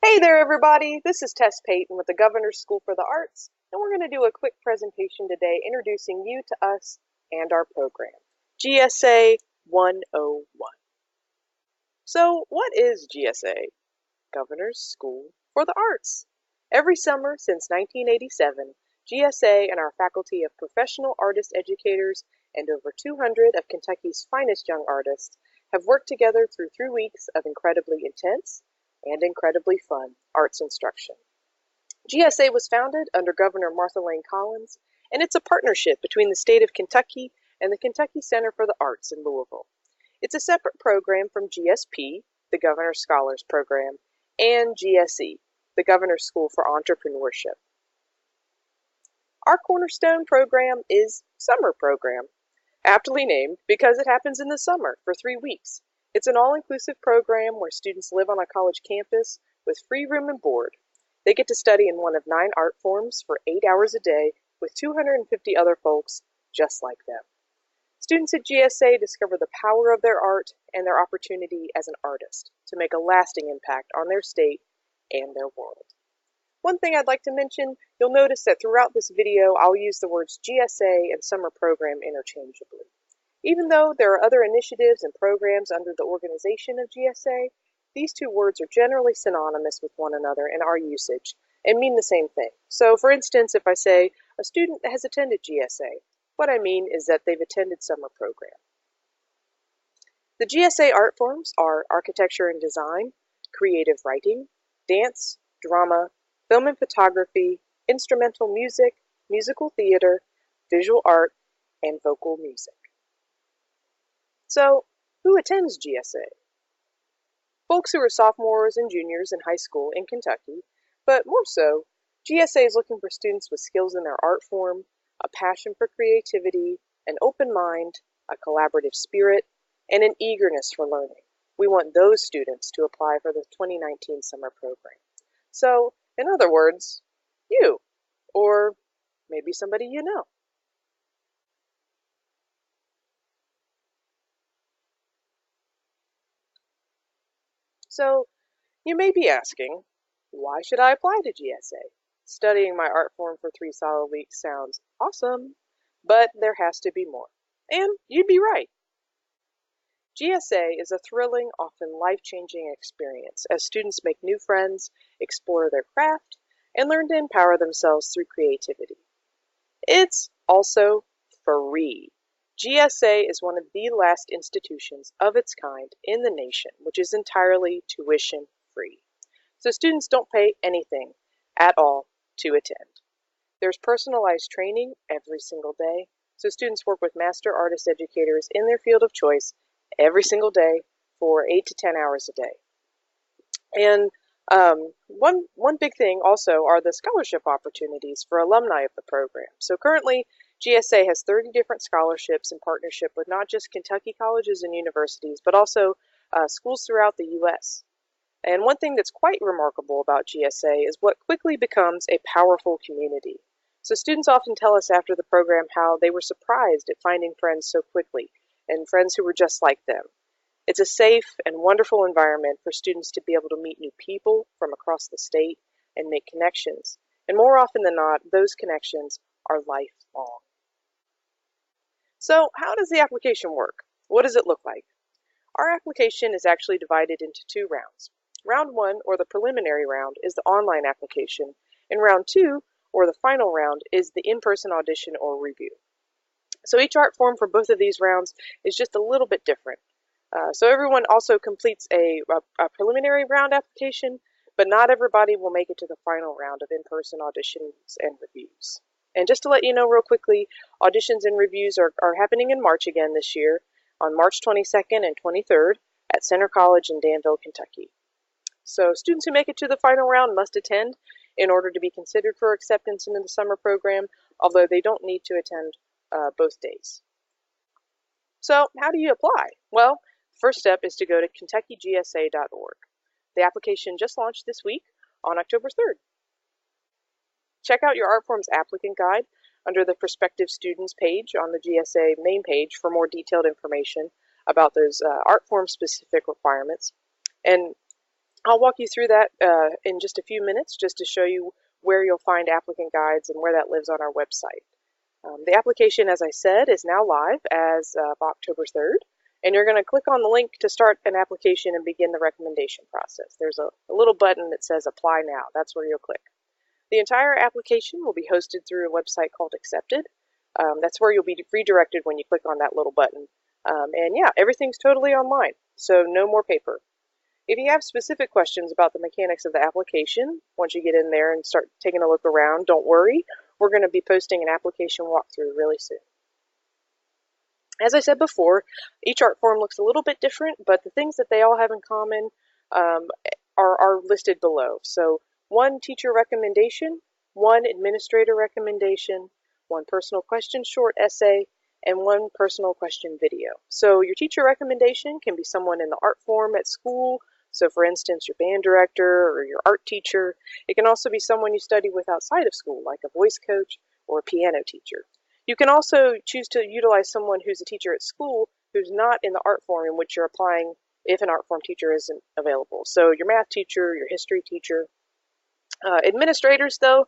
Hey there, everybody. This is Tess Payton with the Governor's School for the Arts, and we're going to do a quick presentation today introducing you to us and our program, GSA 101. So, what is GSA? Governor's School for the Arts. Every summer since 1987, GSA and our faculty of professional artist educators and over 200 of Kentucky's finest young artists have worked together through 3 weeks of incredibly intense and incredibly fun arts instruction. GSA was founded under Governor Martha Lane Collins, and it's a partnership between the state of Kentucky and the Kentucky Center for the Arts in Louisville. It's a separate program from GSP, the Governor's Scholars Program, and GSE, the Governor's School for Entrepreneurship. Our cornerstone program is Summer Program, aptly named because it happens in the summer for 3 weeks. It's an all-inclusive program where students live on a college campus with free room and board. They get to study in one of 9 art forms for 8 hours a day with 250 other folks just like them. Students at GSA discover the power of their art and their opportunity as an artist to make a lasting impact on their state and their world. One thing I'd like to mention, you'll notice that throughout this video I'll use the words GSA and Summer Program interchangeably. Even though there are other initiatives and programs under the organization of GSA, these two words are generally synonymous with one another in our usage and mean the same thing. So, for instance, if I say a student has attended GSA, what I mean is that they've attended summer program. The GSA art forms are architecture and design, creative writing, dance, drama, film and photography, instrumental music, musical theater, visual art, and vocal music. So, who attends GSA? Folks who are sophomores and juniors in high school in Kentucky, but more so, GSA is looking for students with skills in their art form, a passion for creativity, an open mind, a collaborative spirit, and an eagerness for learning. We want those students to apply for the 2019 summer program. So, in other words, you, or maybe somebody you know. So, you may be asking, why should I apply to GSA? Studying my art form for 3 solid weeks sounds awesome, but there has to be more. And you'd be right. GSA is a thrilling, often life-changing experience as students make new friends, explore their craft, and learn to empower themselves through creativity. It's also free. GSA is one of the last institutions of its kind in the nation, which is entirely tuition free. So students don't pay anything at all to attend. There's personalized training every single day, so students work with master artist educators in their field of choice every single day for 8 to 10 hours a day. And one big thing also are the scholarship opportunities for alumni of the program. So currently, GSA has 30 different scholarships in partnership with not just Kentucky colleges and universities, but also schools throughout the U.S. And one thing that's quite remarkable about GSA is what quickly becomes a powerful community. So students often tell us after the program how they were surprised at finding friends so quickly, and friends who were just like them. It's a safe and wonderful environment for students to be able to meet new people from across the state and make connections. And more often than not, those connections are lifelong. So how does the application work? What does it look like? Our application is actually divided into 2 rounds. Round 1, or the preliminary round, is the online application, and round 2, or the final round, is the in-person audition or review. So each art form for both of these rounds is just a little bit different. So everyone also completes a preliminary round application, but not everybody will make it to the final round of in-person auditions and reviews. And just to let you know real quickly, auditions and reviews are happening in March again this year, on March 22nd and 23rd at Center College in Danville, Kentucky. So students who make it to the final round must attend in order to be considered for acceptance into the summer program, although they don't need to attend both days. So how do you apply? Well, first step is to go to KentuckyGSA.org. The application just launched this week on October 3rd. Check out your art forms applicant guide under the prospective students page on the GSA main page for more detailed information about those art form specific requirements. And I'll walk you through that in just a few minutes just to show you where you'll find applicant guides and where that lives on our website. The application, as I said, is now live as of October 3rd, and you're going to click on the link to start an application and begin the recommendation process. There's a little button that says Apply Now. That's where you'll click. The entire application will be hosted through a website called Accepted. That's where you'll be redirected when you click on that little button. And yeah, everything's totally online, so no more paper. If you have specific questions about the mechanics of the application, once you get in there and start taking a look around, don't worry. We're going to be posting an application walkthrough really soon. As I said before, each art form looks a little bit different, but the things that they all have in common are listed below. So one teacher recommendation, one administrator recommendation, one personal question short essay, and one personal question video. So your teacher recommendation can be someone in the art form at school. So for instance, your band director or your art teacher. It can also be someone you study with outside of school, like a voice coach or a piano teacher. You can also choose to utilize someone who's a teacher at school who's not in the art form in which you're applying if an art form teacher isn't available. So your math teacher, your history teacher. Administrators, though,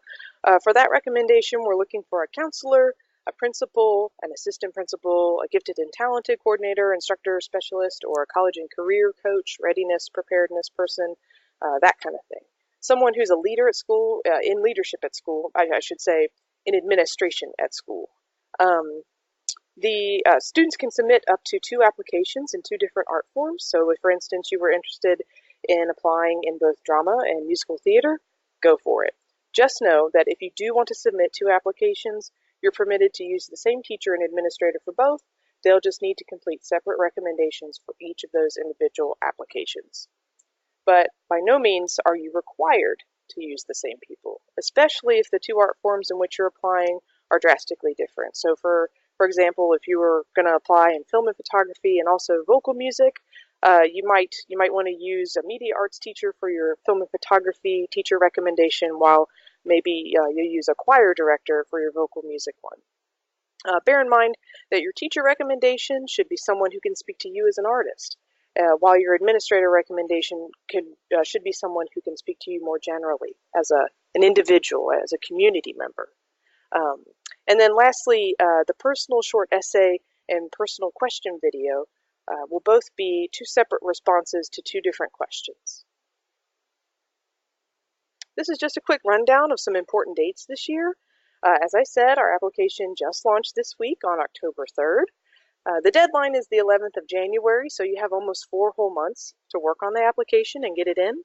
for that recommendation, we're looking for a counselor, a principal, an assistant principal, a gifted and talented coordinator, instructor, specialist, or a college and career coach, readiness, preparedness person, that kind of thing. Someone who's a leader at school, in leadership at school, I should say, in administration at school. The students can submit up to 2 applications in 2 different art forms. So if, for instance, you were interested in applying in both drama and musical theater, go for it. Just know that if you do want to submit 2 applications, you're permitted to use the same teacher and administrator for both. They'll just need to complete separate recommendations for each of those individual applications. But by no means are you required to use the same people, especially if the 2 art forms in which you're applying are drastically different. So for example, if you were going to apply in film and photography and also vocal music, you might want to use a media arts teacher for your film and photography teacher recommendation, while maybe you use a choir director for your vocal music one. Bear in mind that your teacher recommendation should be someone who can speak to you as an artist, while your administrator recommendation should be someone who can speak to you more generally as an individual, as a community member. And then lastly, the personal short essay and personal question video will both be 2 separate responses to 2 different questions. This is just a quick rundown of some important dates this year. As I said, our application just launched this week on October 3rd. The deadline is the 11th of January, so you have almost 4 whole months to work on the application and get it in.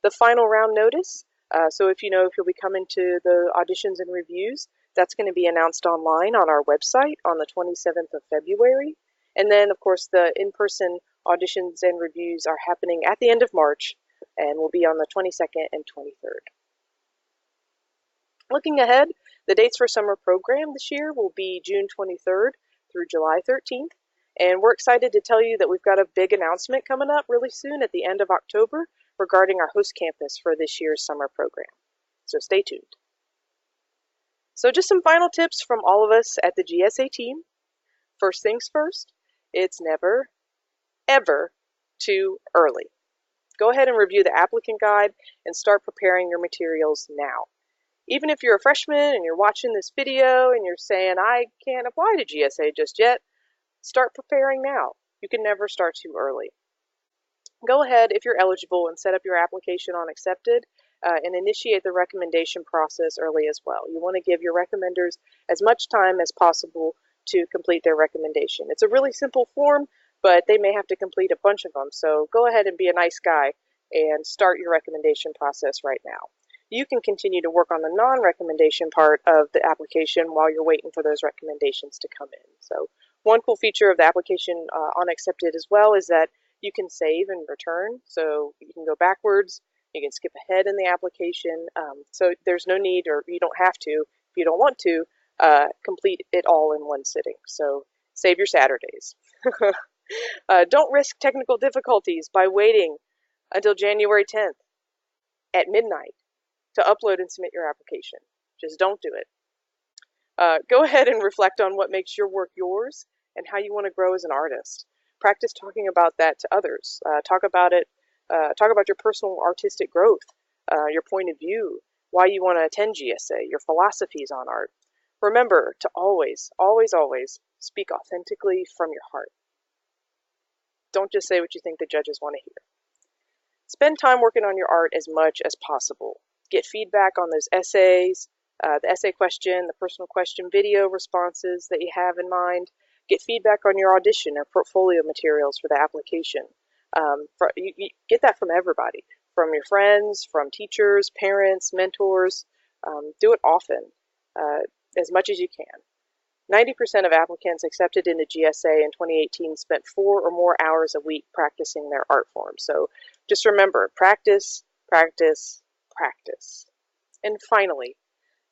The final round notice, so if you know if you'll be coming to the auditions and reviews, that's going to be announced online on our website on the 27th of February. And then, of course, the in-person auditions and reviews are happening at the end of March and will be on the 22nd and 23rd. Looking ahead, the dates for summer program this year will be June 23rd through July 13th. And we're excited to tell you that we've got a big announcement coming up really soon at the end of October regarding our host campus for this year's summer program. So stay tuned. So just some final tips from all of us at the GSA team. First things first, it's never, ever too early. Go ahead and review the applicant guide and start preparing your materials now. Even if you're a freshman and you're watching this video and you're saying, I can't apply to GSA just yet, start preparing now. You can never start too early. Go ahead, if you're eligible, and set up your application on Accepted and initiate the recommendation process early as well. You want to give your recommenders as much time as possible to complete their recommendation. It's a really simple form, but they may have to complete a bunch of them, so go ahead and be a nice guy and start your recommendation process right now. You can continue to work on the non-recommendation part of the application while you're waiting for those recommendations to come in. So one cool feature of the application on Accepted as well is that you can save and return. So you can go backwards, you can skip ahead in the application. So there's no need, or you don't have to, if you don't want to, complete it all in one sitting. So save your Saturdays. Don't risk technical difficulties by waiting until January 10th at midnight to upload and submit your application. Just don't do it. Go ahead and reflect on what makes your work yours and how you want to grow as an artist. Practice talking about that to others. Talk about it Talk about your personal artistic growth, your point of view, why you want to attend GSA, your philosophies on art. Remember to always, always, always speak authentically from your heart. Don't just say what you think the judges want to hear. Spend time working on your art as much as possible. Get feedback on those essays, the essay question, the personal question video responses that you have in mind. Get feedback on your audition or portfolio materials for the application. You get that from everybody, from your friends, from teachers, parents, mentors. Do it often, as much as you can. 90% of applicants accepted into GSA in 2018 spent 4 or more hours a week practicing their art form. So just remember, practice, practice, practice. And finally,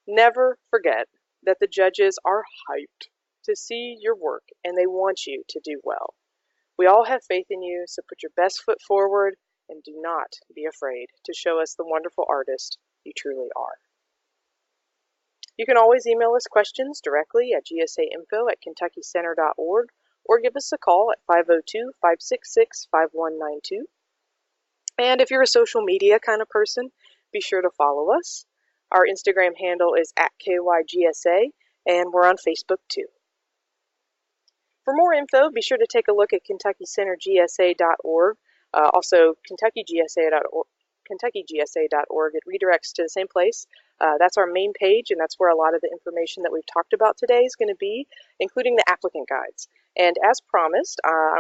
never forget that the judges are hyped to see your work and they want you to do well. We all have faith in you, so put your best foot forward and do not be afraid to show us the wonderful artist you truly are. You can always email us questions directly at gsainfo@kentuckycenter.org or give us a call at 502-566-5192. And if you're a social media kind of person, be sure to follow us. Our Instagram handle is @KYGSA, and we're on Facebook too. For more info, be sure to take a look at kentuckycentergsa.org, also kentuckygsa.org. kentuckygsa.org. It redirects to the same place. That's our main page, and that's where a lot of the information that we've talked about today is going to be, including the applicant guides. And as promised,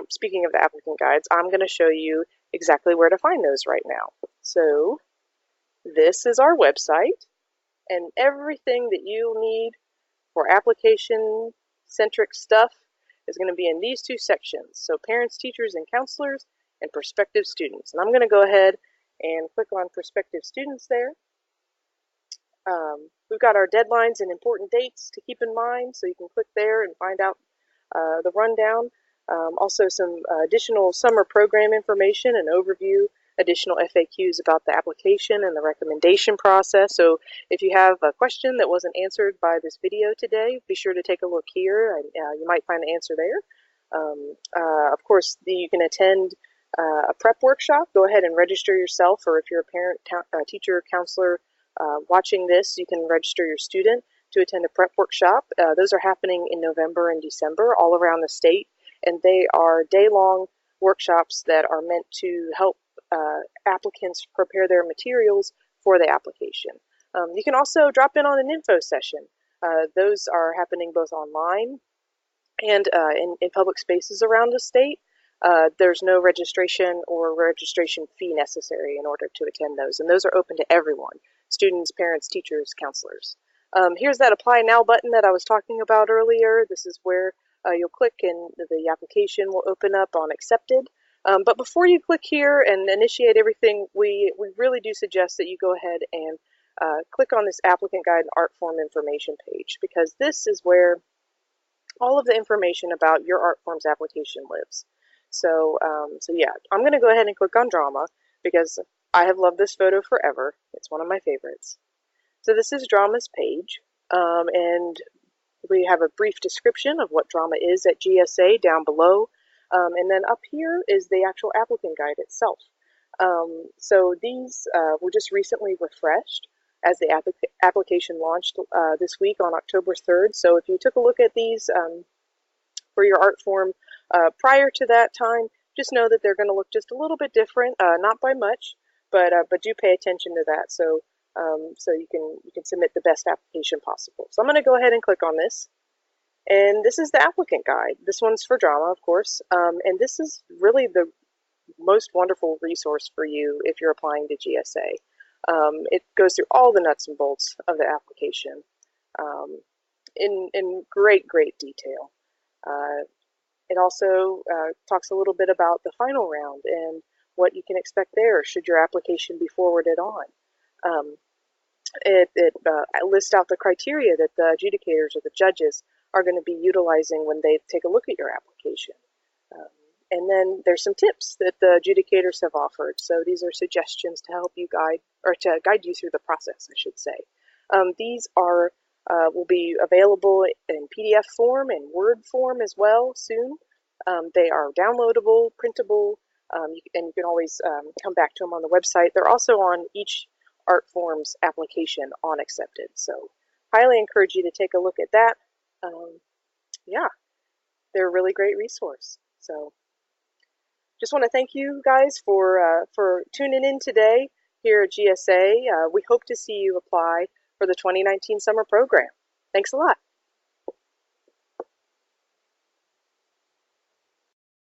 speaking of the applicant guides, I'm going to show you exactly where to find those right now. So this is our website, and everything that you'll need for application-centric stuff is going to be in these two sections. So parents, teachers, and counselors, and prospective students. And I'm going to go ahead and click on prospective students there. We've got our deadlines and important dates to keep in mind, so you can click there and find out the rundown. Also some additional summer program information and overview, additional FAQs about the application and the recommendation process. So if you have a question that wasn't answered by this video today, be sure to take a look here. You might find the answer there. Of course, you can attend a prep workshop. Go ahead and register yourself, or if you're a parent, teacher, counselor watching this, you can register your student to attend a prep workshop. Those are happening in November and December all around the state, and they are day-long workshops that are meant to help applicants prepare their materials for the application. You can also drop in on an info session. Those are happening both online and in public spaces around the state. There's no registration or registration fee necessary in order to attend those, and those are open to everyone: students, parents, teachers, counselors. Here's that Apply Now button that I was talking about earlier. This is where you'll click and the application will open up on Accepted. But before you click here and initiate everything, we really do suggest that you go ahead and click on this applicant guide and art form information page, because this is where all of the information about your art forms application lives. So yeah, I'm going to go ahead and click on Drama because I have loved this photo forever. It's one of my favorites. So this is Drama's page, and we have a brief description of what Drama is at GSA down below, and then up here is the actual applicant guide itself. So these were just recently refreshed as the application launched this week on October 3rd. So if you took a look at these for your art form prior to that time, just know that they're going to look just a little bit different, not by much, but do pay attention to that, so you can submit the best application possible. So I'm going to go ahead and click on this, and this is the applicant guide. This one's for Drama, of course, and this is really the most wonderful resource for you if you're applying to GSA. It goes through all the nuts and bolts of the application in great detail. It also talks a little bit about the final round and what you can expect there should your application be forwarded on. It lists out the criteria that the adjudicators or the judges are going to be utilizing when they take a look at your application. And then there's some tips that the adjudicators have offered. So these are suggestions to help you guide, or to guide you through the process, I should say. These are will be available in PDF form and Word form as well soon. They are downloadable, printable, and you can always come back to them on the website. They're also on each art form's application on Accepted. So highly encourage you to take a look at that. Yeah, they're a really great resource. So just want to thank you guys for tuning in today here at GSA. We hope to see you apply for the 2019 summer program. Thanks a lot.